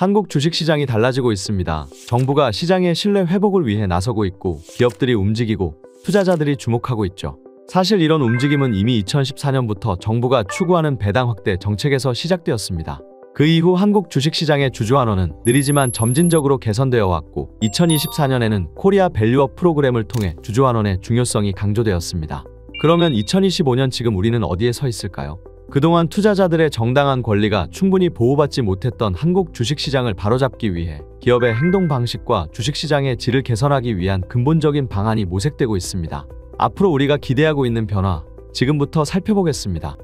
한국 주식시장이 달라지고 있습니다. 정부가 시장의 신뢰 회복을 위해 나서고 있고 기업들이 움직이고 투자자들이 주목하고 있죠. 사실 이런 움직임은 이미 2014년부터 정부가 추구하는 배당 확대 정책에서 시작되었습니다. 그 이후 한국 주식시장의 주주환원은 느리지만 점진적으로 개선되어 왔고 2024년에는 코리아 밸류업 프로그램을 통해 주주환원의 중요성이 강조되었습니다. 그러면 2025년 지금 우리는 어디에 서 있을까요? 그동안 투자자들의 정당한 권리가 충분히 보호받지 못했던 한국 주식시장을 바로잡기 위해 기업의 행동 방식과 주식시장의 질을 개선하기 위한 근본적인 방안이 모색되고 있습니다. 앞으로 우리가 기대하고 있는 변화, 지금부터 살펴보겠습니다.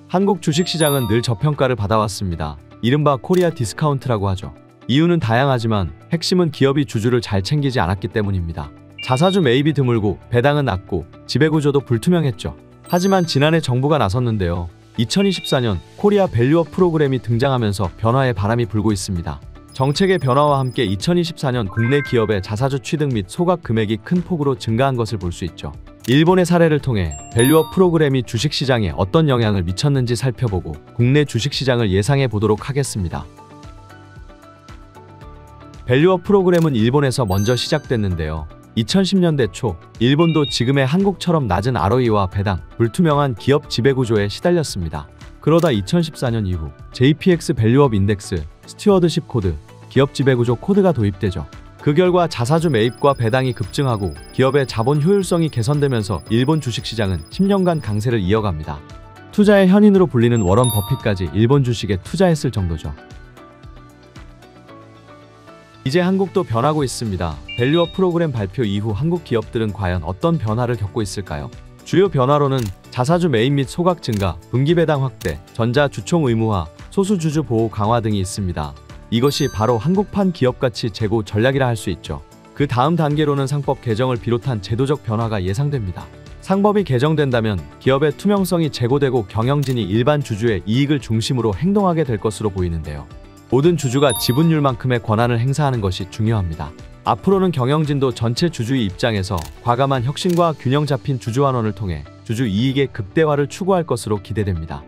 한국 주식시장은 늘 저평가를 받아왔습니다. 이른바 코리아 디스카운트라고 하죠. 이유는 다양하지만 핵심은 기업이 주주를 잘 챙기지 않았기 때문입니다. 자사주 매입이 드물고 배당은 낮고 지배구조도 불투명했죠. 하지만 지난해 정부가 나섰는데요. 2024년 코리아 밸류업 프로그램이 등장하면서 변화의 바람이 불고 있습니다. 정책의 변화와 함께 2024년 국내 기업의 자사주 취득 및 소각 금액이 큰 폭으로 증가한 것을 볼 수 있죠. 일본의 사례를 통해 밸류업 프로그램이 주식시장에 어떤 영향을 미쳤는지 살펴보고 국내 주식시장을 예상해 보도록 하겠습니다. 밸류업 프로그램은 일본에서 먼저 시작됐는데요. 2010년대 초 일본도 지금의 한국처럼 낮은 ROE와 배당, 불투명한 기업 지배구조에 시달렸습니다. 그러다 2014년 이후 JPX 밸류업 인덱스, 스튜어드십 코드, 기업 지배구조 코드가 도입되죠. 그 결과 자사주 매입과 배당이 급증하고 기업의 자본 효율성이 개선되면서 일본 주식시장은 10년간 강세를 이어갑니다. 투자의 현인으로 불리는 워런 버핏까지 일본 주식에 투자했을 정도죠. 이제 한국도 변하고 있습니다. 밸류업 프로그램 발표 이후 한국 기업들은 과연 어떤 변화를 겪고 있을까요? 주요 변화로는 자사주 매입 및 소각 증가, 분기 배당 확대, 전자 주총 의무화, 소수주주 보호 강화 등이 있습니다. 이것이 바로 한국판 기업가치 제고 전략이라 할 수 있죠. 그 다음 단계로는 상법 개정을 비롯한 제도적 변화가 예상됩니다. 상법이 개정된다면 기업의 투명성이 제고되고 경영진이 일반 주주의 이익을 중심으로 행동하게 될 것으로 보이는데요. 모든 주주가 지분율만큼의 권한을 행사하는 것이 중요합니다. 앞으로는 경영진도 전체 주주의 입장에서 과감한 혁신과 균형 잡힌 주주환원을 통해 주주 이익의 극대화를 추구할 것으로 기대됩니다.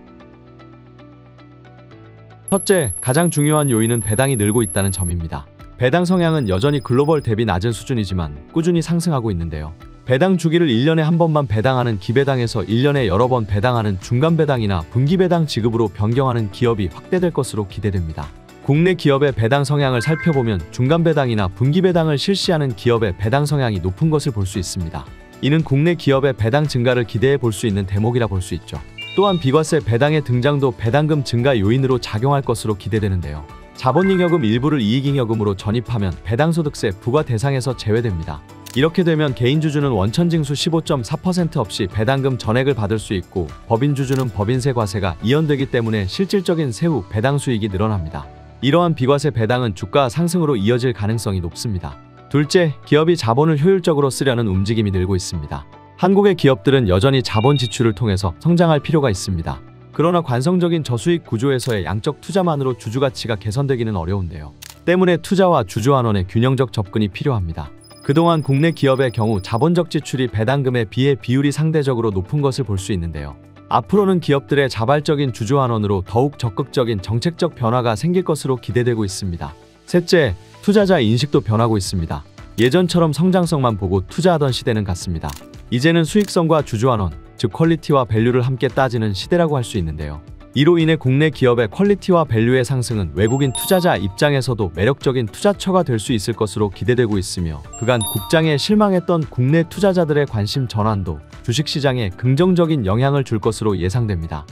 첫째, 가장 중요한 요인은 배당이 늘고 있다는 점입니다. 배당 성향은 여전히 글로벌 대비 낮은 수준이지만 꾸준히 상승하고 있는데요. 배당 주기를 1년에 한 번만 배당하는 기배당에서 1년에 여러 번 배당하는 중간배당이나 분기배당 지급으로 변경하는 기업이 확대될 것으로 기대됩니다. 국내 기업의 배당 성향을 살펴보면 중간배당이나 분기배당을 실시하는 기업의 배당 성향이 높은 것을 볼 수 있습니다. 이는 국내 기업의 배당 증가를 기대해 볼 수 있는 대목이라 볼 수 있죠. 또한 비과세 배당의 등장도 배당금 증가 요인으로 작용할 것으로 기대되는데요. 자본잉여금 일부를 이익잉여금으로 전입하면 배당소득세 부과 대상에서 제외됩니다. 이렇게 되면 개인주주는 원천징수 15.4% 없이 배당금 전액을 받을 수 있고 법인주주는 법인세 과세가 이연되기 때문에 실질적인 세후 배당 수익이 늘어납니다. 이러한 비과세 배당은 주가 상승으로 이어질 가능성이 높습니다. 둘째, 기업이 자본을 효율적으로 쓰려는 움직임이 늘고 있습니다. 한국의 기업들은 여전히 자본 지출을 통해서 성장할 필요가 있습니다. 그러나 관성적인 저수익 구조에서의 양적 투자만으로 주주 가치가 개선되기는 어려운데요. 때문에 투자와 주주환원의 균형적 접근이 필요합니다. 그동안 국내 기업의 경우 자본적 지출이 배당금에 비해 비율이 상대적으로 높은 것을 볼 수 있는데요. 앞으로는 기업들의 자발적인 주주환원으로 더욱 적극적인 정책적 변화가 생길 것으로 기대되고 있습니다. 셋째, 투자자 인식도 변하고 있습니다. 예전처럼 성장성만 보고 투자하던 시대는 갔습니다. 이제는 수익성과 주주환원, 즉 퀄리티와 밸류를 함께 따지는 시대라고 할 수 있는데요. 이로 인해 국내 기업의 퀄리티와 밸류의 상승은 외국인 투자자 입장에서도 매력적인 투자처가 될 수 있을 것으로 기대되고 있으며 그간 국장에 실망했던 국내 투자자들의 관심 전환도 주식시장에 긍정적인 영향을 줄 것으로 예상됩니다.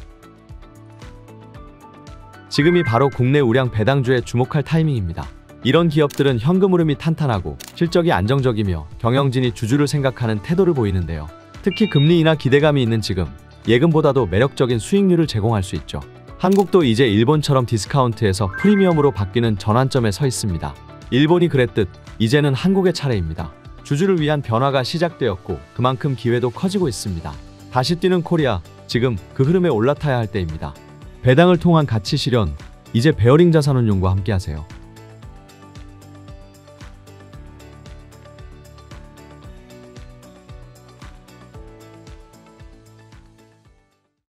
지금이 바로 국내 우량 배당주에 주목할 타이밍입니다. 이런 기업들은 현금 흐름이 탄탄하고 실적이 안정적이며 경영진이 주주를 생각하는 태도를 보이는데요. 특히 금리 인하 기대감이 있는 지금 예금보다도 매력적인 수익률을 제공할 수 있죠. 한국도 이제 일본처럼 디스카운트에서 프리미엄으로 바뀌는 전환점에 서 있습니다. 일본이 그랬듯 이제는 한국의 차례입니다. 주주를 위한 변화가 시작되었고 그만큼 기회도 커지고 있습니다. 다시 뛰는 코리아, 지금 그 흐름에 올라타야 할 때입니다. 배당을 통한 가치 실현, 이제 베어링 자산운용과 함께하세요.